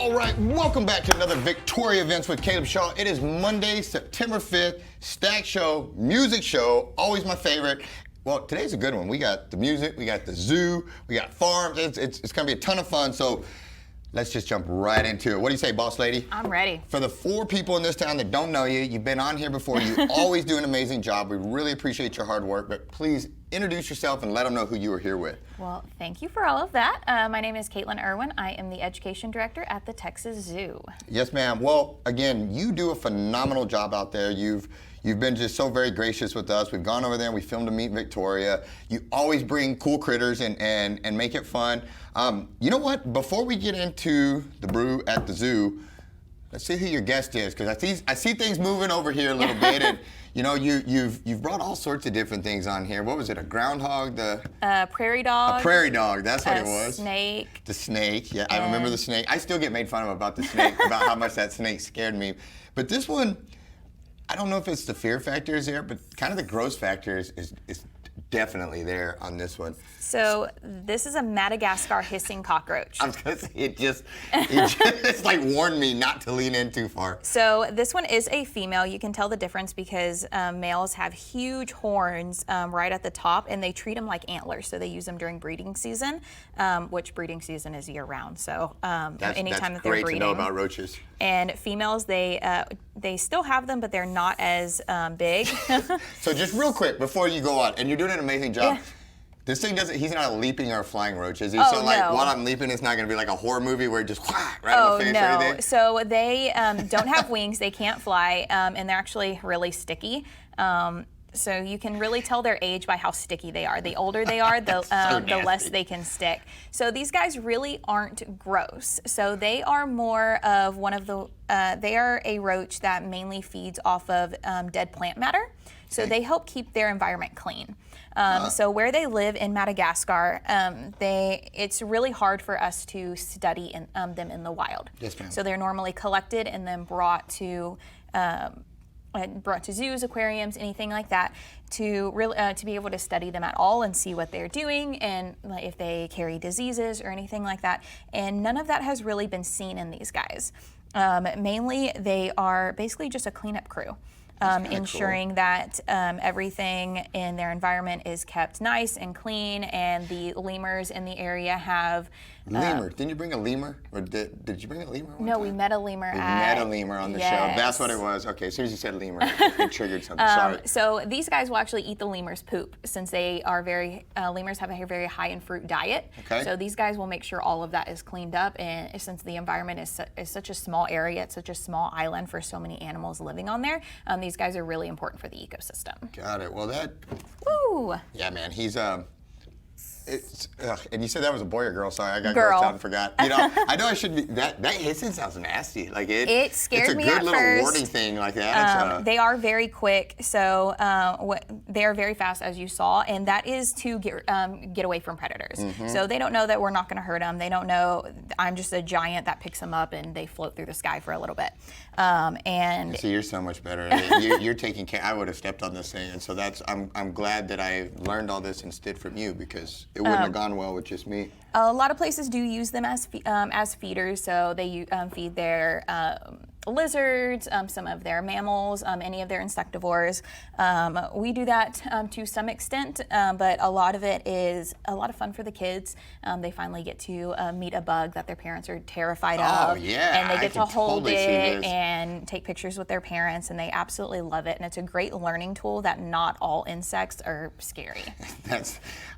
All right, welcome back to another Victoria Events with Caleb Shaw. It is Monday, September 5th, Stack Show, Music Show, always my favorite. Well, today's a good one. We got the music, we got the zoo, we got farms. It's gonna be a ton of fun, so let's just jump right into it. What do you say, boss lady? I'm ready. For the 4 people in this town that don't know you, you've been on here before, you always do an amazing job. We really appreciate your hard work, but please introduce yourself and let them know who you are here with. Well, thank you for all of that. My name is Katlyn Irwin. I am the Education Director at the Texas Zoo. Yes, ma'am. Well, again, you do a phenomenal job out there. You've been just so very gracious with us. We've gone over there and we filmed a Meet Victoria. You always bring cool critters and make it fun. You know what? Before we get into the brew at the zoo, let's see who your guest is, because I see things moving over here a little bit, and you know you've brought all sorts of different things on here. What was it? A groundhog? Prairie dog. A prairie dog. That's what it was. Snake. The snake. Yeah, I remember the snake. I still get made fun of about the snake, about how much that snake scared me. But this one, I don't know if it's the fear factor is there, but kind of the gross factor is definitely there on this one. So this is a Madagascar hissing cockroach. I was gonna say it just like warned me not to lean in too far. So this one is a female. You can tell the difference because males have huge horns right at the top, and they treat them like antlers. So they use them during breeding season, which breeding season is year round. So anytime that they're breeding. Great to know about roaches. And females, they still have them, but they're not as big. So just real quick before you go on, and you're doing an amazing job. Yeah. This thing he's not a leaping or a flying roach, is he? Oh, so like no. while I'm leaping, it's not gonna be like a horror movie where it just right in the face or no. anything? So they don't have wings, they can't fly, and they're actually really sticky. So you can really tell their age by how sticky they are. The older they are, the less they can stick. So these guys really aren't gross. So they are more of they are a roach that mainly feeds off of dead plant matter. So they help keep their environment clean. So where they live in Madagascar, it's really hard for us to study them in the wild. Yes, ma'am. So they're normally collected and then brought to zoos, aquariums, anything like that, to be able to study them at all and see what they're doing and if they carry diseases or anything like that. And none of that has really been seen in these guys. Mainly, they are basically just a cleanup crew. Ensuring that everything in their environment is kept nice and clean, and the lemurs in the area have... Lemur. Didn't you bring a lemur? Or did you bring a lemur one No, time? we met a lemur We met a lemur on the show. That's what it was. Okay, as soon as you said lemur, it triggered something. Sorry. So these guys will actually eat the lemur's poop, since they are lemurs have a very high in fruit diet. Okay. So these guys will make sure all of that is cleaned up, and since the environment is such a small area, it's such a small island for so many animals living on there, these guys are really important for the ecosystem. Got it. Well, Woo! yeah, man, he's and you said that was a boy or girl? Sorry, I got Girl. grossed out and forgot. You know, I know I should be. That hissing sounds nasty. Like it scared me at It's a good little first. warning thing like that. They are very quick, so they are very fast, as you saw, and that is to get away from predators. Mm-hmm. So they don't know that we're not going to hurt them. They don't know I'm just a giant that picks them up and they float through the sky for a little bit. And See, you're so much better. You're taking care. I would have stepped on this thing, and so I'm glad that I learned all this instead from you, because it wouldn't have gone well with just me. a lot of places do use them as feeders, so they feed their lizards, some of their mammals, any of their insectivores. We do that to some extent, but a lot of it is a lot of fun for the kids. They finally get to meet a bug that their parents are terrified of. Oh, yeah. And they get to hold totally see it this. and take pictures with their parents, and they absolutely love it. And it's a great learning tool that not all insects are scary.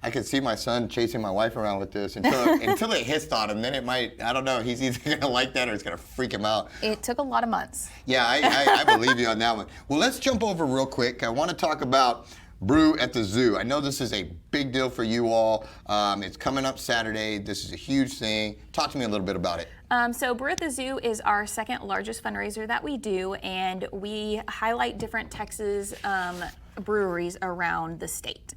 I could see my son chasing my wife around with this until it hissed on him. Then it might, I don't know, he's either going to like that or it's going to freak him out. It took a lot of months. Yeah, I believe you on that one. Well, let's jump over real quick. I want to talk about Brew at the Zoo. I know this is a big deal for you all. It's coming up Saturday. This is a huge thing. Talk to me a little bit about it. So Brew at the Zoo is our second largest fundraiser that we do, and we highlight different Texas breweries around the state.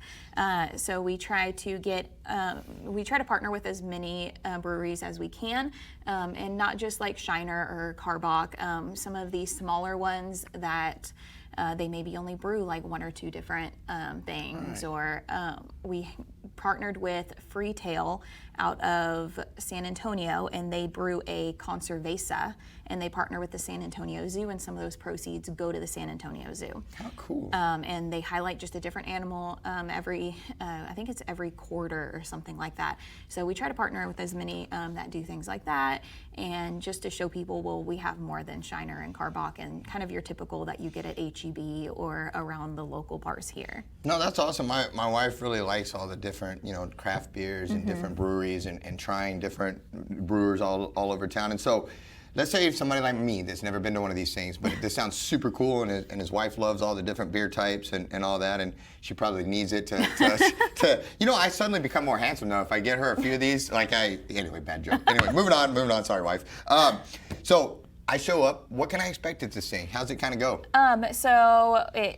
So we try to partner with as many breweries as we can, and not just like Shiner or Karbach, some of these smaller ones that they maybe only brew like one or two different things, right. Or we partnered with Freetail out of San Antonio, and they brew a Conservesa, and they partner with the San Antonio Zoo, and some of those proceeds go to the San Antonio Zoo. How cool. And they highlight just a different animal every, I think it's every quarter or something like that. So we try to partner with as many that do things like that, and just to show people, well, we have more than Shiner and Carbach and kind of your typical that you get at HEB or around the local bars here. No, that's awesome. My wife really likes all the different, craft beers and different breweries and trying different brewers all over town. And so, let's say if somebody like me that's never been to one of these things, but this sounds super cool, and his wife loves all the different beer types and all that, and she probably needs it to I suddenly become more handsome now if I get her a few of these. Anyway, bad joke. Anyway, moving on. Sorry, wife. So I show up. What can I expect at this thing? How's it kind of go?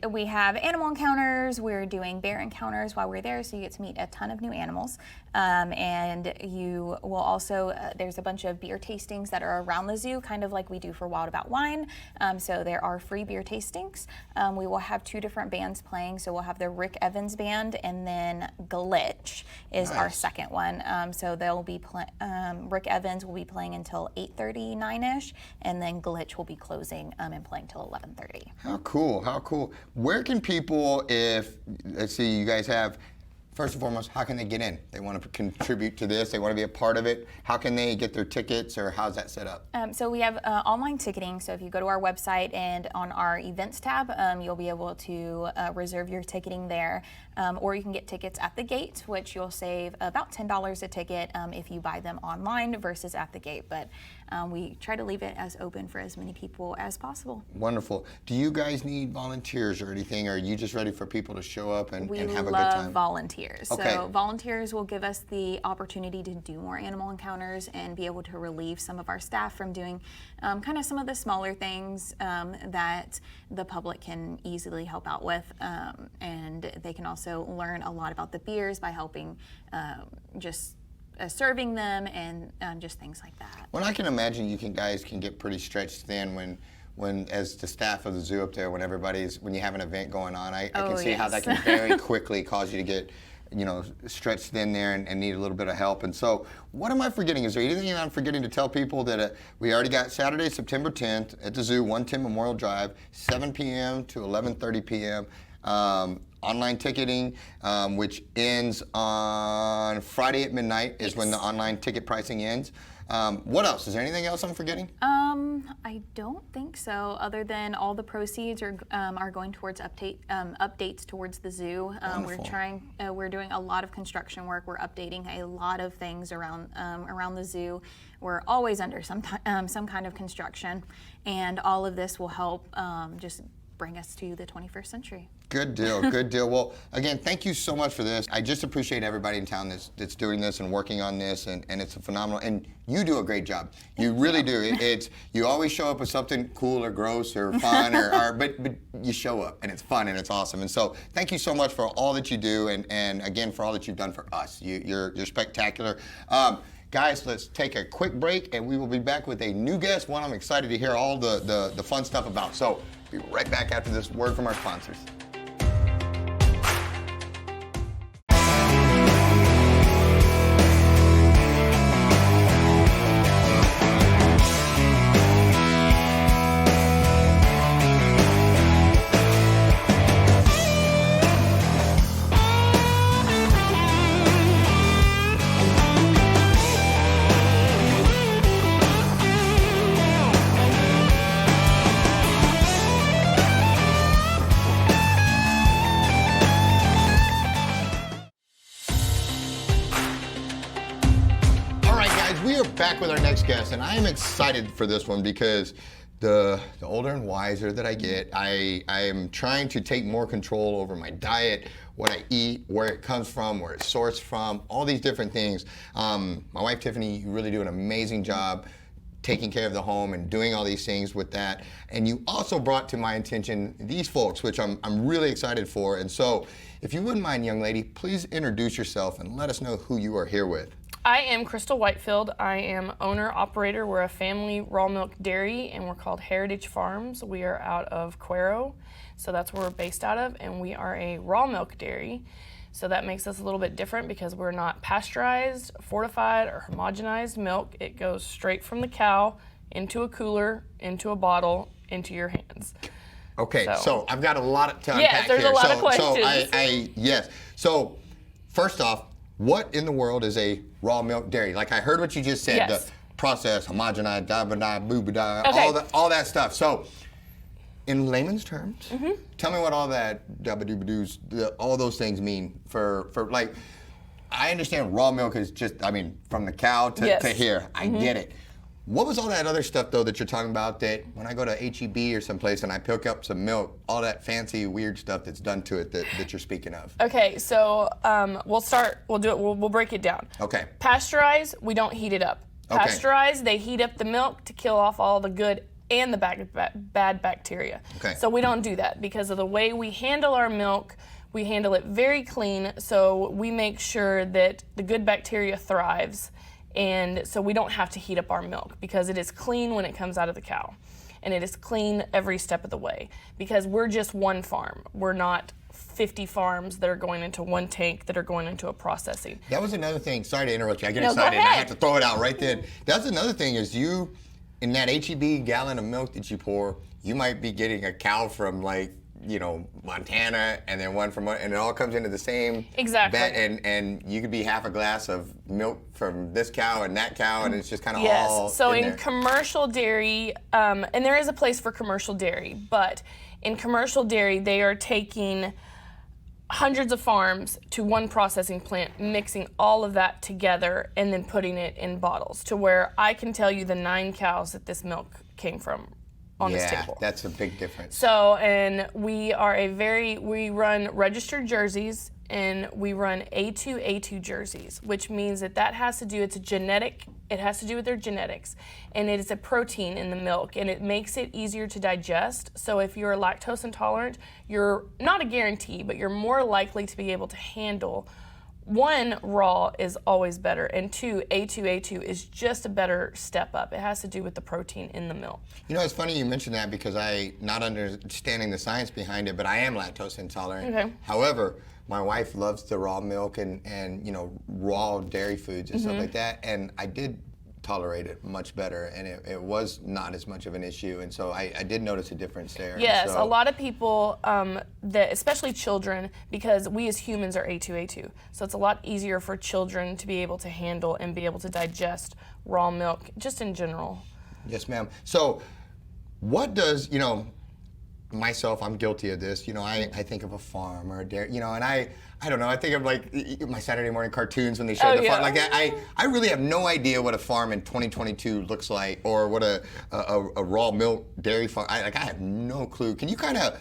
We have animal encounters. We're doing bear encounters while we're there, so you get to meet a ton of new animals. And you will also, there's a bunch of beer tastings that are around the zoo, kind of like we do for Wild About Wine. So there are free beer tastings. We will have 2 different bands playing. So we'll have the Rick Evans band, and then Glitch is our second one. So they'll be Rick Evans will be playing until 8:39ish, and then Glitch will be closing and playing till 11:30. How cool. Where can people, let's see, you guys have, first and foremost, how can they get in? They want to contribute to this, they want to be a part of it. How can they get their tickets, or how's that set up? So we have online ticketing. So if you go to our website and on our events tab, you'll be able to reserve your ticketing there. Or you can get tickets at the gate, which you'll save about $10 a ticket if you buy them online versus at the gate. But we try to leave it as open for as many people as possible. Wonderful. Do you guys need volunteers or anything, or are you just ready for people to show up and have a good time? We love volunteers. Okay. So volunteers will give us the opportunity to do more animal encounters and be able to relieve some of our staff from doing kind of some of the smaller things that the public can easily help out with. And they can also learn a lot about the beers by helping serving them and just things like that. Well, I can imagine you guys can get pretty stretched thin when as the staff of the zoo up there, when you have an event going on. I can see how that can very quickly cause you to get stretched thin there and need a little bit of help. And so, what am I forgetting? Is there anything I'm forgetting to tell people that we already got Saturday, September 10th at the zoo, 110 Memorial Drive, 7 p.m. to 11:30 p.m. Online ticketing, which ends on Friday at midnight is when the online ticket pricing ends. What else? Is there anything else I'm forgetting? I don't think so, other than all the proceeds are going towards updates towards the zoo. We're doing a lot of construction work. We're updating a lot of things around the zoo. We're always under some kind of construction, and all of this will help just bring us to the 21st century. Good deal. Well, again, thank you so much for this. I just appreciate everybody in town that's doing this and working on this, and it's a phenomenal, and you do a great job. You really do. You always show up with something cool or gross or fun, but you show up, and it's fun and it's awesome. And so thank you so much for all that you do, and again, for all that you've done for us. You're spectacular. Guys, let's take a quick break, and we will be back with a new guest, one I'm excited to hear all the fun stuff about. So be right back after this word from our sponsors. Back with our next guest, and I am excited for this one because the older and wiser that I get, I am trying to take more control over my diet, what I eat, where it comes from, where it's sourced from, all these different things. My wife Tiffany, you really do an amazing job taking care of the home and doing all these things with that. And you also brought to my attention these folks, which I'm really excited for. And so, if you wouldn't mind, young lady, please introduce yourself and let us know who you are here with. I am Crystal Whitefield. I am owner-operator. We're a family raw milk dairy, and we're called Heritage Farms. We are out of Cuero, so that's where we're based out of, and we are a raw milk dairy. So that makes us a little bit different because we're not pasteurized, fortified, or homogenized milk. It goes straight from the cow into a cooler, into a bottle, into your hands. Okay, so I've got a lot to unpack yes, there's here. a lot of questions. Yes. So first off, what in the world is a raw milk dairy? Like I heard what you just said, Yes. the process, homogenized, da-ba-da, boo-ba-da, Okay. all that stuff. So in layman's terms, tell me what all that da-ba-doo-ba-doos, all those things mean for like, I understand raw milk is just, I mean, from the cow to here. I get it. What was all that other stuff, though, that you're talking about that when I go to H-E-B or someplace and I pick up some milk, all that fancy, weird stuff that's done to it that you're speaking of? Okay, so we'll break it down. Okay. Pasteurize, we don't heat it up. Okay. Pasteurize, they heat up the milk to kill off all the good and the bad bacteria. Okay. So we don't do that because of the way we handle our milk. We handle it very clean, so we make sure that the good bacteria thrives. And so we don't have to heat up our milk because it is clean when it comes out of the cow. And it is clean every step of the way because we're just one farm. We're not 50 farms that are going into one tank that are going into a processing. That was another thing. Sorry to interrupt you. I get No, go excited and I ahead. have to throw it out right then. That's another thing is you, in that H-E-B gallon of milk that you pour, you might be getting a cow from like, you know, Montana and then one from, and it all comes into the same Exactly. vat, and you could be half a glass of milk from this cow and that cow, and it's just kind of Yes. all So in there. commercial dairy, and there is a place for commercial dairy, but in commercial dairy, they are taking hundreds of farms to one processing plant, mixing all of that together and then putting it in bottles to where I can tell you the 9 cows that this milk came from on this table. That's a big difference. So, and we run registered jerseys and we run A2 jerseys, which means that has to do, it has to do with their genetics, and it is a protein in the milk, and it makes it easier to digest. So if you're lactose intolerant, you're not a guarantee, but you're more likely to be able to handle. 1, raw is always better, and 2, A2 is just a better step up. It has to do with the protein in the milk. You know, it's funny you mentioned that because not understanding the science behind it, but I am lactose intolerant. Okay. However, my wife loves the raw milk and you know, raw dairy foods and stuff like that, and I did tolerate it much better, and it was not as much of an issue, and so I did notice a difference there. Yes, so, a lot of people, especially children, because we as humans are A2, so it's a lot easier for children to be able to handle and be able to digest raw milk, just in general. Yes, ma'am. So, what does, you know, myself, I'm guilty of this. You know, I think of a farm or a dairy, you know, and I don't know. I think of like my Saturday morning cartoons when they show the farm like that. I really have no idea what a farm in 2022 looks like, or what a raw milk dairy farm. I have no clue. Can you kind of,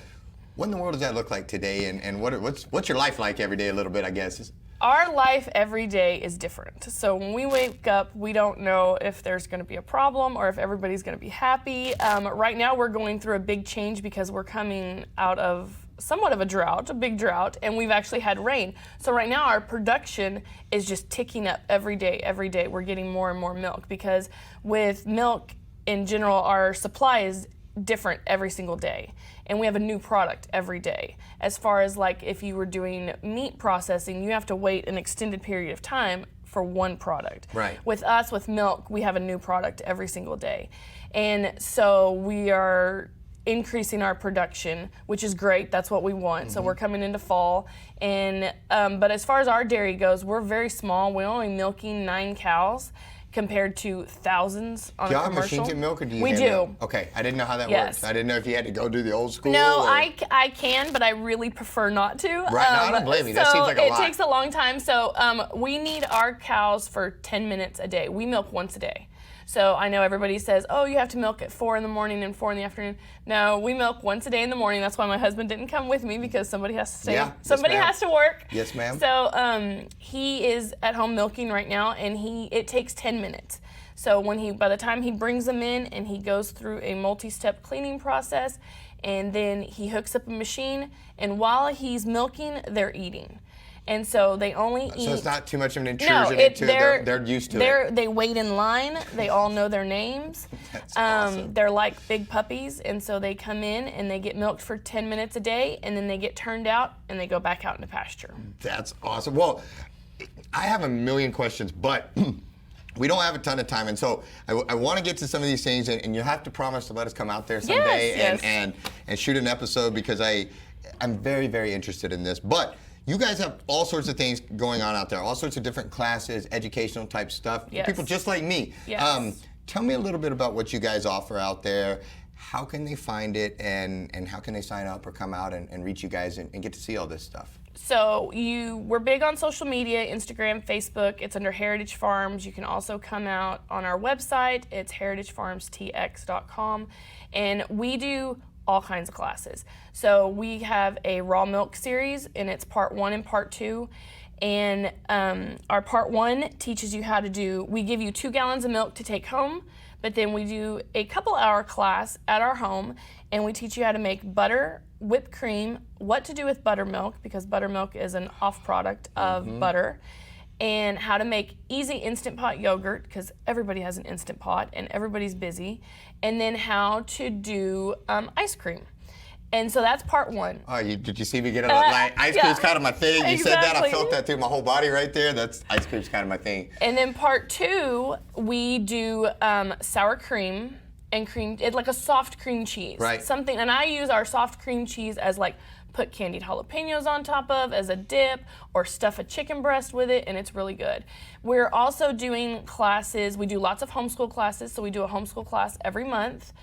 what in the world does that look like today, and what's your life like every day? A little bit, I guess. Our life every day is different. So when we wake up, we don't know if there's going to be a problem or if everybody's going to be happy. Right now, we're going through a big change because we're coming out of somewhat of a big drought, and we've actually had rain. So right now, our production is just ticking up every day. Every day, we're getting more and more milk because with milk in general, our supply is different every single day, and we have a new product every day. As far as like if you were doing meat processing, you have to wait an extended period of time for one product. Right. With us, with milk, we have a new product every single day, and so we are increasing our production, which is great. That's what we want. So we're coming into fall, and but as far as our dairy goes, we're very small. We're only milking 9 cows. Compared to thousands on Do a y'all have commercial. machines at milk, or do you We hand do. milk? Okay, I didn't know how that Yes. works. I didn't know if you had to go do the old school. No, or... I can, but I really prefer not to. Right, no, I don't blame you. That seems like a lot. It takes a long time. So we need our cows for 10 minutes a day. We milk once a day. So I know everybody says, oh, you have to milk at 4 in the morning and 4 in the afternoon. No, we milk once a day in the morning. That's why my husband didn't come with me, because somebody has to stay. Yeah, yes, Somebody ma'am. has to work. Yes, ma'am. So he is at home milking right now, and it takes 10 minutes. So by the time he brings them in, and he goes through a multi-step cleaning process, and then he hooks up a machine, and while he's milking, they're eating. And so they only eat. So it's not too much of an intrusion into they're used to it. They wait in line. They all know their names. That's awesome. They're like big puppies, and so they come in and they get milked for 10 minutes a day, and then they get turned out and they go back out into pasture. That's awesome. Well, I have a million questions, but we don't have a ton of time, and so I want to get to some of these things, and you have to promise to let us come out there someday and shoot an episode, because I'm very, very interested in this. But you guys have all sorts of things going on out there, all sorts of different classes, educational type stuff. Yes. People just like me. Yes. Tell me a little bit about what you guys offer out there. How can they find it, and how can they sign up or come out and reach you guys and get to see all this stuff? So we're big on social media, Instagram, Facebook. It's under Heritage Farms. You can also come out on our website. It's heritagefarmstx.com. And we do all kinds of classes. So we have a raw milk series, and it's part 1 and part 2. And our part 1 teaches you how to do, we give you 2 gallons of milk to take home, but then we do a couple-hour class at our home, and we teach you how to make butter, whipped cream, what to do with buttermilk, because buttermilk is an off product of butter, and how to make easy Instant Pot yogurt, because everybody has an Instant Pot and everybody's busy, and then how to do ice cream. And so that's part 1. Oh, did you see me get like ice cream's kind of my thing? You said that, I felt that through my whole body right there. That's ice cream's kind of my thing. And then part 2, we do sour cream and cream, like a soft cream cheese. Right. Something, and I use our soft cream cheese as like put candied jalapenos on top of as a dip, or stuff a chicken breast with it, and it's really good. We're also doing classes. We do lots of homeschool classes, so we do a homeschool class every month.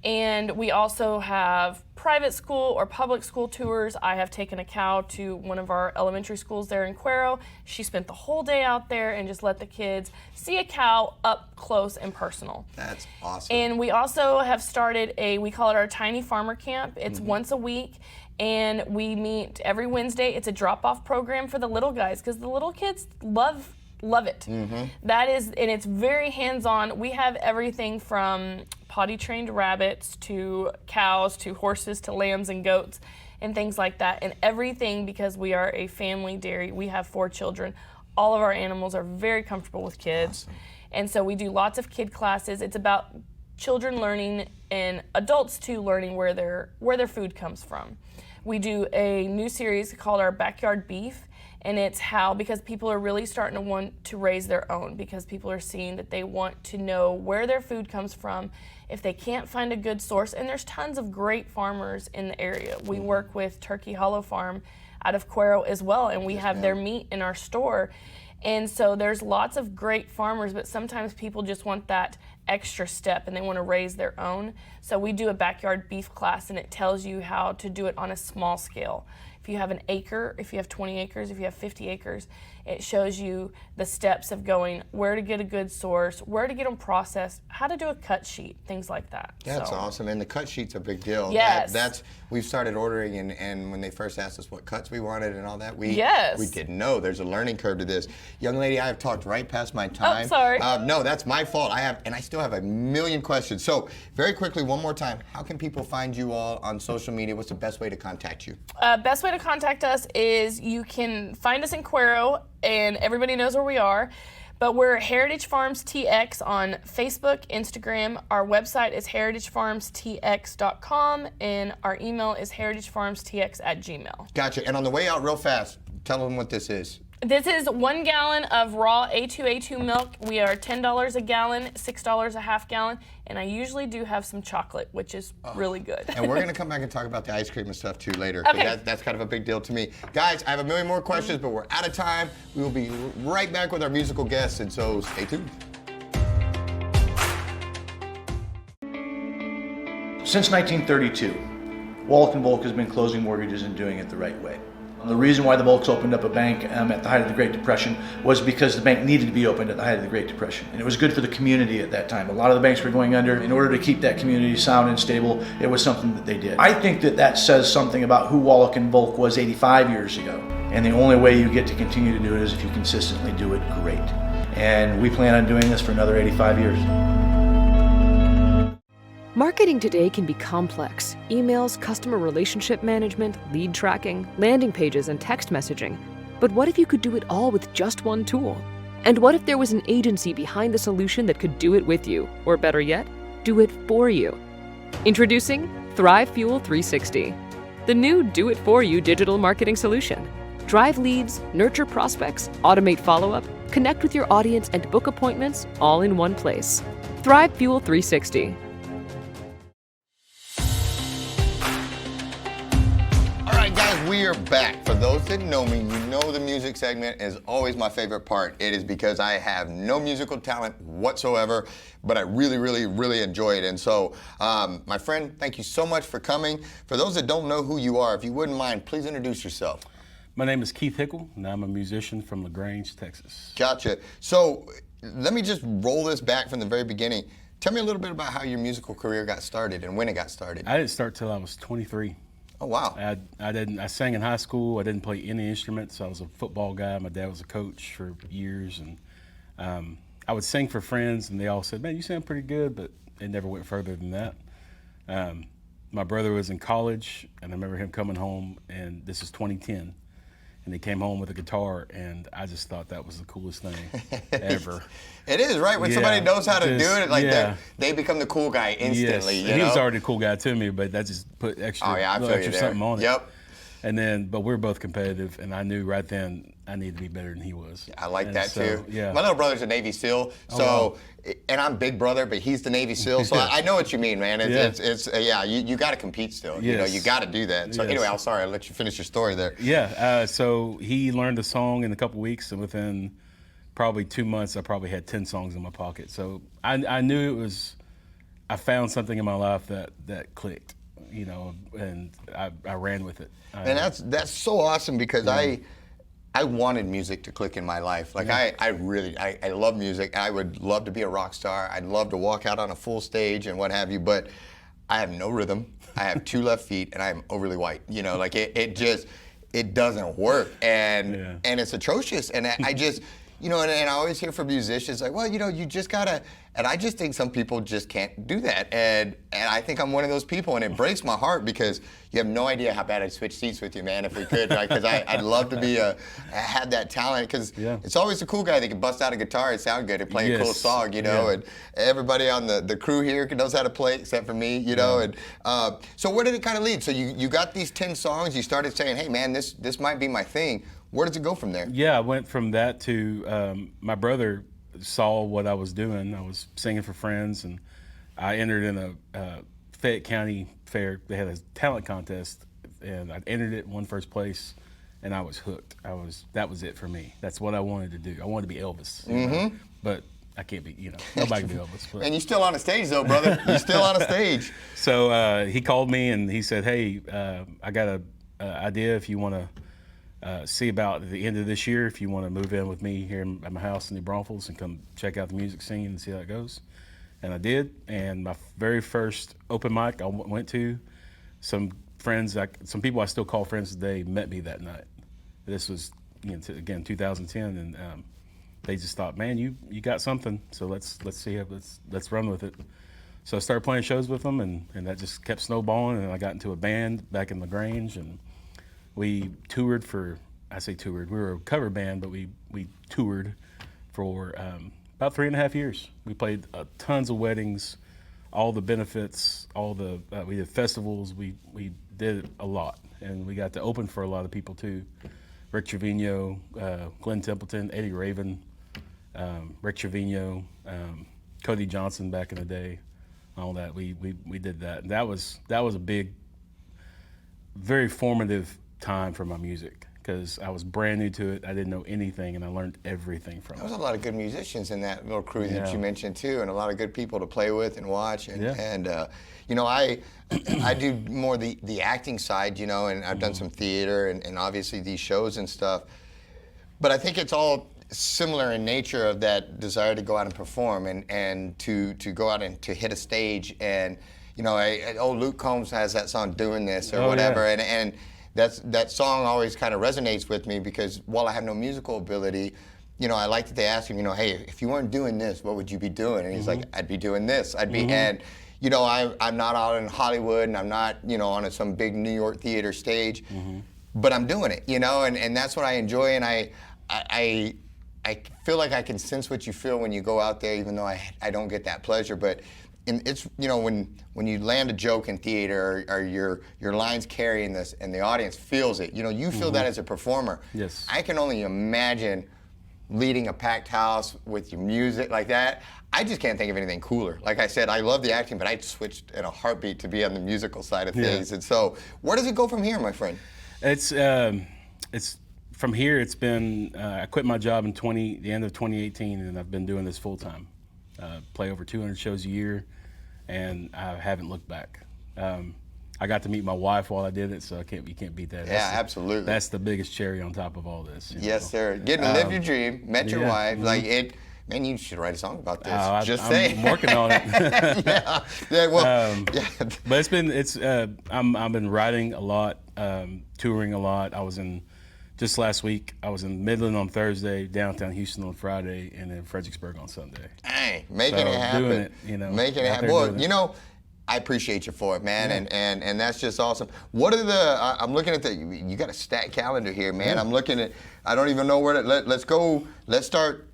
And we also have private school or public school tours. I have taken a cow to one of our elementary schools there in Cuero. She spent the whole day out there and just let the kids see a cow up close and personal. That's awesome. And we also have started we call it our Tiny Farmer Camp. It's once a week, and we meet every Wednesday. It's a drop-off program for the little guys, because the little kids love it. That is, and it's very hands-on. We have everything from potty-trained rabbits to cows to horses to lambs and goats and things like that, and everything, because we are a family dairy. We have 4 children. All of our animals are very comfortable with kids. Awesome. And so we do lots of kid classes. It's about children learning and adults too learning where their food comes from. We do a new series called our Backyard Beef, and it's because people are really starting to want to raise their own, because people are seeing that they want to know where their food comes from if they can't find a good source. And there's tons of great farmers in the area. We work with Turkey Hollow Farm out of Cuero as well, and we have their meat in our store. And so there's lots of great farmers, but sometimes people just want that extra step and they want to raise their own. So we do a backyard beef class, and it tells you how to do it on a small scale. If you have an acre, if you have 20 acres, if you have 50 acres, it shows you the steps of going, where to get a good source, where to get them processed, how to do a cut sheet, things like that. That's awesome, and the cut sheet's a big deal. Yes. We've started ordering, and when they first asked us what cuts we wanted and all that, we didn't know. There's a learning curve to this. Young lady, I have talked right past my time. Oh, sorry. No, that's my fault. I still have a million questions. So very quickly, one more time, how can people find you all on social media? What's the best way to contact you? Best way to contact us is you can find us in Cuero, and everybody knows where we are. But we're Heritage Farms TX on Facebook, Instagram. Our website is heritagefarmstx.com, and our email is heritagefarmstx@gmail.com. Gotcha. And on the way out, real fast, tell them what this is. This is 1 gallon of raw A2 milk. We are $10 a gallon, $6 a half gallon, and I usually do have some chocolate, which is really good. And we're going to come back and talk about the ice cream and stuff too later. Okay. That's kind of a big deal to me. Guys, I have a million more questions, but we're out of time. We will be right back with our musical guests, and so stay tuned. Since 1932, Wallach & Volk has been closing mortgages and doing it the right way. The reason why the Volks opened up a bank at the height of the Great Depression was because the bank needed to be opened at the height of the Great Depression. And it was good for the community at that time. A lot of the banks were going under. In order to keep that community sound and stable, it was something that they did. I think that says something about who Wallach & Volk was 85 years ago. And the only way you get to continue to do it is if you consistently do it great. And we plan on doing this for another 85 years. Marketing today can be complex. Emails, customer relationship management, lead tracking, landing pages, and text messaging. But what if you could do it all with just one tool? And what if there was an agency behind the solution that could do it with you, or better yet, do it for you? Introducing Thrive Fuel 360, the new do-it-for-you digital marketing solution. Drive leads, nurture prospects, automate follow-up, connect with your audience, and book appointments all in one place. Thrive Fuel 360. All right, guys, we are back. For those that know me, you know the music segment is always my favorite part. It is because I have no musical talent whatsoever, but I really enjoy it. And so, my friend, thank you so much for coming. For those that don't know who you are, if you wouldn't mind, please introduce yourself. My name is Keith Hickle, and I'm a musician from LaGrange, Texas. Gotcha. So let me just roll this back from the very beginning. Tell me a little bit about how your musical career got started and when it got started. I didn't start till I was 23. Oh, wow. I sang in high school. I didn't play any instruments. I was a football guy. My dad was a coach for years, and I would sing for friends, and they all said, "Man, you sound pretty good," but it never went further than that. My brother was in college, and I remember him coming home, and this is 2010. And he came home with a guitar, and I just thought that was the coolest thing ever. It is, right? When somebody knows how to do it, like yeah. they become the cool guy instantly. Yes. You He know? was already a cool guy to me, but that just put extra, I feel you there. something on it. Yep. And then, but we were both competitive, and I knew right then I needed to be better than he was. I like and that so, too. Yeah. My little brother's a Navy SEAL, so wow. and I'm big brother, but he's the Navy SEAL, so I know what you mean, man. It's you got to compete still. Yes. You know, you got to do that. So Yes. anyway, I'm sorry, I'll let you finish your story there. Yeah. So he learned the song in a couple weeks, and within probably 2 months, I probably had 10 songs in my pocket. So I knew it was. I found something in my life that clicked, you know, and I ran with it. And that's so awesome because I wanted music to click in my life. Like I love music. I would love to be a rock star. I'd love to walk out on a full stage and what have you, but I have no rhythm. I have 2 left feet and I'm overly white. You know, like it doesn't work and it's atrocious. And I just, you know, and I always hear from musicians like, well, you know, you just gotta, and I just think some people just can't do that. And I think I'm one of those people, and it breaks my heart because you have no idea how bad I'd switch seats with you, man, if we could. Because I'd love to have that talent. Because it's always the cool guy that can bust out a guitar and sound good and play a cool song, you know. And everybody on the crew here knows how to play except for me, you know. And so where did it kind of lead? So you got these 10 songs. You started saying, hey, man, this might be my thing. Where does it go from there? Yeah, I went from that to my brother saw what I was doing. I was singing for friends, and I entered in a Fayette County fair. They had a talent contest, and I entered it, won first place, and I was hooked. That was it for me. That's what I wanted to do. I wanted to be Elvis, you know? But I can't be, you know, nobody can be Elvis. But. And you're still on a stage though, brother. You're still on a stage. So he called me and he said, hey, I got an idea if you want to see about the end of this year, if you want to move in with me here at my house in New Braunfels and come check out the music scene and see how it goes. And I did, and my very first open mic I went to, some people I still call friends today met me that night. This was, you know, again, 2010, and they just thought, man, you got something, so let's see it, let's run with it. So I started playing shows with them, and that just kept snowballing, and I got into a band back in LaGrange, and we toured we were a cover band, but we toured for about 3.5 years. We played tons of weddings, all the benefits, we did festivals, we did a lot. And we got to open for a lot of people too. Rick Trevino, Glenn Templeton, Eddie Raven, Rick Trevino, Cody Johnson back in the day, all that. We did that. And that was a big, very formative time for my music because I was brand new to it. I didn't know anything, and I learned everything from it. There was a lot of good musicians in that little crew that you mentioned too, and a lot of good people to play with and watch. And you know, I do more the acting side, you know, and I've done some theater and obviously these shows and stuff. But I think it's all similar in nature of that desire to go out and perform and to go out and to hit a stage. And you know, old Luke Combs has that song "Doing This" or whatever, and that song always kind of resonates with me because while I have no musical ability, you know, I like that they ask him, you know, hey, if you weren't doing this, what would you be doing? And he's like, I'd be doing this. And, you know, I'm not out in Hollywood and I'm not, you know, on some big New York theater stage. but I'm doing it, you know, and that's what I enjoy, and I feel like I can sense what you feel when you go out there, even though I don't get that pleasure. But it's, you know, when you land a joke in theater, or your lines carrying this, and the audience feels it, you know, you feel that as a performer. Yes. I can only imagine leading a packed house with your music like that. I just can't think of anything cooler. Like I said, I love the acting, but I switched in a heartbeat to be on the musical side of things. And so, where does it go from here, my friend? It's from here. It's been I quit my job in the end of 2018, and I've been doing this full time. Play over 200 shows a year, and I haven't looked back. I got to meet my wife while I did it, so you can't beat that. Yeah, absolutely. That's the biggest cherry on top of all this. Yes, sir. Getting to live your dream, met your wife, like it. Man, you should write a song about this. I'm working on it. Well, but I've been writing a lot, touring a lot. Just last week, I was in Midland on Thursday, downtown Houston on Friday, and then Fredericksburg on Sunday. Hey, making it happen. Doing it, you know. Making it happen. Well, you know, I appreciate you for it, man, and that's just awesome. What are I'm looking at you got a stacked calendar here, man. Yeah. I'm looking at, I don't even know where let's go. Let's start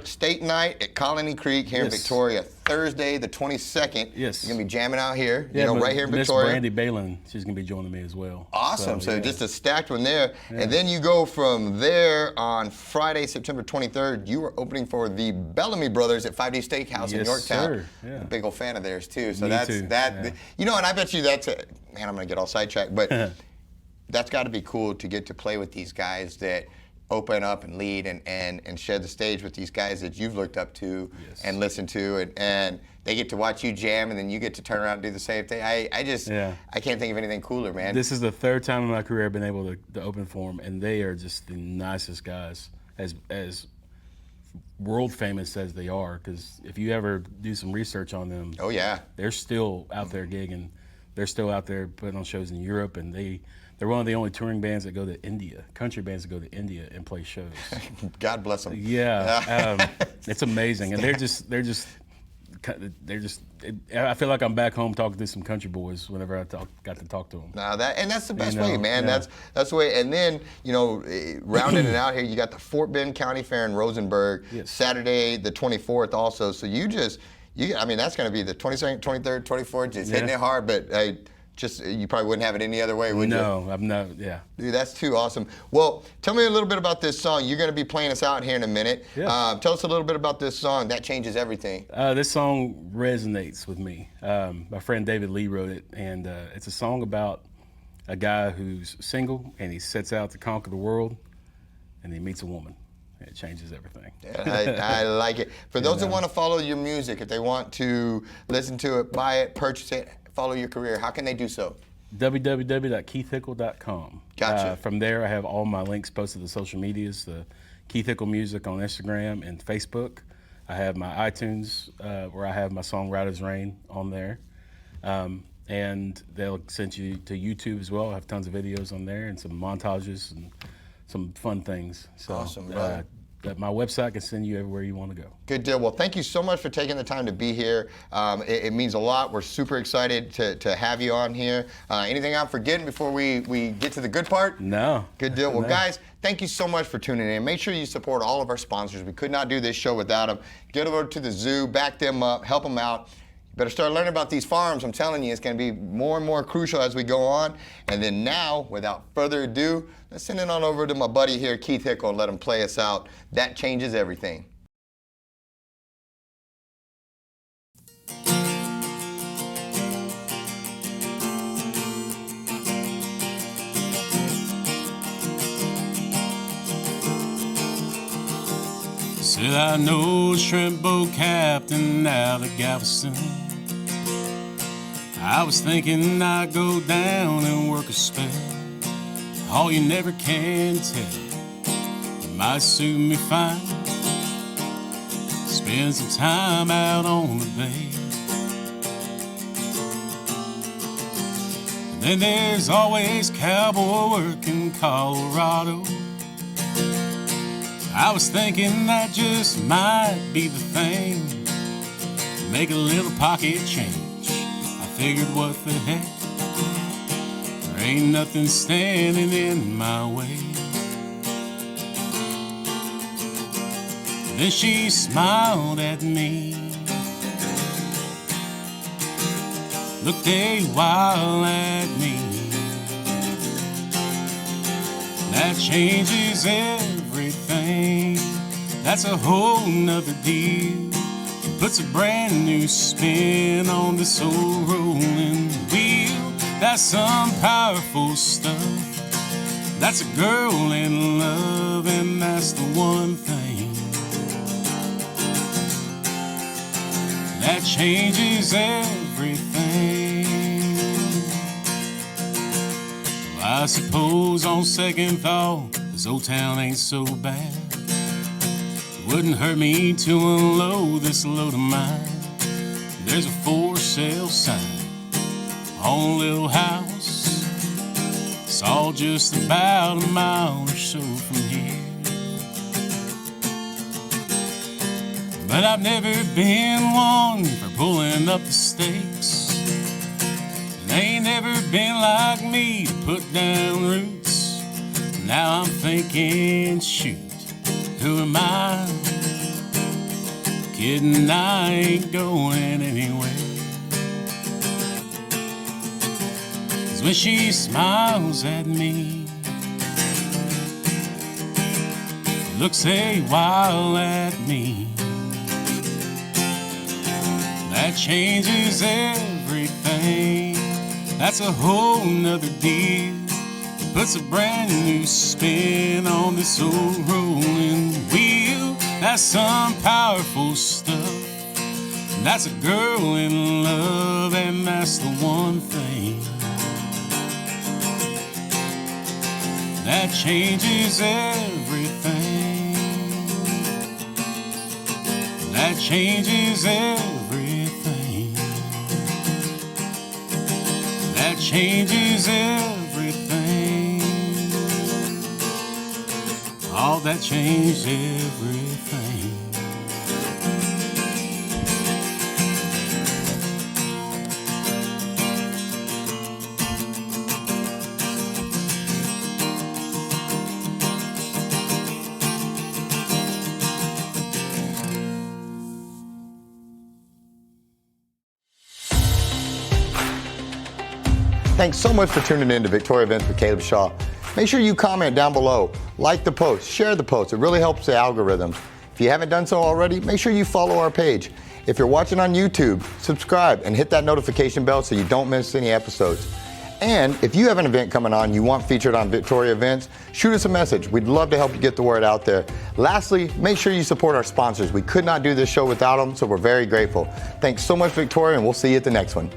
state night at Colony Creek here in Victoria, Thursday the 22nd. Yes. You're gonna be jamming out here, Yeah, right here in Miss Victoria. Brandy Balin, she's gonna be joining me as well. Awesome. So just a stacked one there. Yeah. And then you go from there on Friday, September 23rd. You are opening for the Bellamy Brothers at 5D Steakhouse in Yorktown. Sir. Yeah. I'm a big old fan of theirs too. So Me that's too. that. Yeah. You know, and I bet you man, I'm gonna get all sidetracked, but that's got to be cool to get to play with these guys that open up and lead and share the stage with these guys that you've looked up to and listened to, and they get to watch you jam, and then you get to turn around and do the same thing. I can't think of anything cooler, man. This is the third time in my career I've been able to open for them, and they are just the nicest guys, as world famous as they are. Because if you ever do some research on them, they're still out there gigging. They're still out there putting on shows in Europe, and they're one of the only touring bands that go to India, country bands that go to India and play shows. God bless them. Yeah, it's amazing, and they're just. I feel like I'm back home talking to some country boys whenever I got to talk to them. Now that's the best way, man. Yeah. That's the way. And then rounding it out here, you got the Fort Bend County Fair in Rosenberg, Saturday the 24th also. So I mean, that's going to be the 22nd, 23rd, 24th, just hitting it hard. But you probably wouldn't have it any other way, would you? No, I'm not. Yeah. Dude, that's too awesome. Well, tell me a little bit about this song. You're going to be playing us out here in a minute. Yeah. Tell us a little bit about this song. That changes everything. This song resonates with me. My friend David Lee wrote it, and it's a song about a guy who's single and he sets out to conquer the world, and he meets a woman. It changes everything. Yeah, I like it. For those that want to follow your music, if they want to listen to it, buy it, purchase it, follow your career, how can they do so? www.keithhickle.com. Gotcha. From there, I have all my links posted to social medias, the Keith Hickle Music on Instagram and Facebook. I have my iTunes where I have my song Riders Reign on there. And they'll send you to YouTube as well. I have tons of videos on there and some montages and some fun things. So, awesome, brother. My website can send you everywhere you want to go. Good deal. Well, thank you so much for taking the time to be here. It means a lot. We're super excited to have you on here. Anything I'm forgetting before we get to the good part? No. Good deal. Well, guys, thank you so much for tuning in. Make sure you support all of our sponsors. We could not do this show without them. Get over to the zoo, back them up, help them out. You better start learning about these farms. I'm telling you, it's going to be more and more crucial as we go on. And then now, without further ado, let's send it on over to my buddy here, Keith Hickle, and let him play us out. That changes everything. Said I know a shrimp boat captain out of Galveston. I was thinking I'd go down and work a spell. All you never can tell, it might suit me fine. Spend some time out on the bay. And then there's always cowboy work in Colorado. I was thinking that just might be the thing, make a little pocket change. I figured what the heck, there ain't nothing standing in my way. Then she smiled at me, looked a while at me. That changes everything. That's a whole nother deal. Puts a brand new spin on this old rolling wheel. That's some powerful stuff. That's a girl in love, and that's the one thing that changes everything. I suppose on second thought, this old town ain't so bad. It wouldn't hurt me to unload this load of mine. There's a for sale sign on a little house. It's all just about a mile or so from here. But I've never been one for pulling up the stakes. They ain't never been like me to put down roots. Now I'm thinking, shoot, who am I? Kidding, I ain't going anywhere. 'Cause when she smiles at me, looks a while at me, that changes everything. That's a whole nother deal. Puts a brand new spin on this old rolling wheel. That's some powerful stuff. That's a girl in love, and that's the one thing that changes everything. That changes everything. That changes everything. All that changed everything. Thanks so much for tuning in to Victoria Events with Caleb Shaw. Make sure you comment down below, like the post, share the post. It really helps the algorithms. If you haven't done so already, make sure you follow our page. If you're watching on YouTube, subscribe and hit that notification bell so you don't miss any episodes. And if you have an event coming on you want featured on Victoria Events, shoot us a message. We'd love to help you get the word out there. Lastly, make sure you support our sponsors. We could not do this show without them, so we're very grateful. Thanks so much, Victoria, and we'll see you at the next one.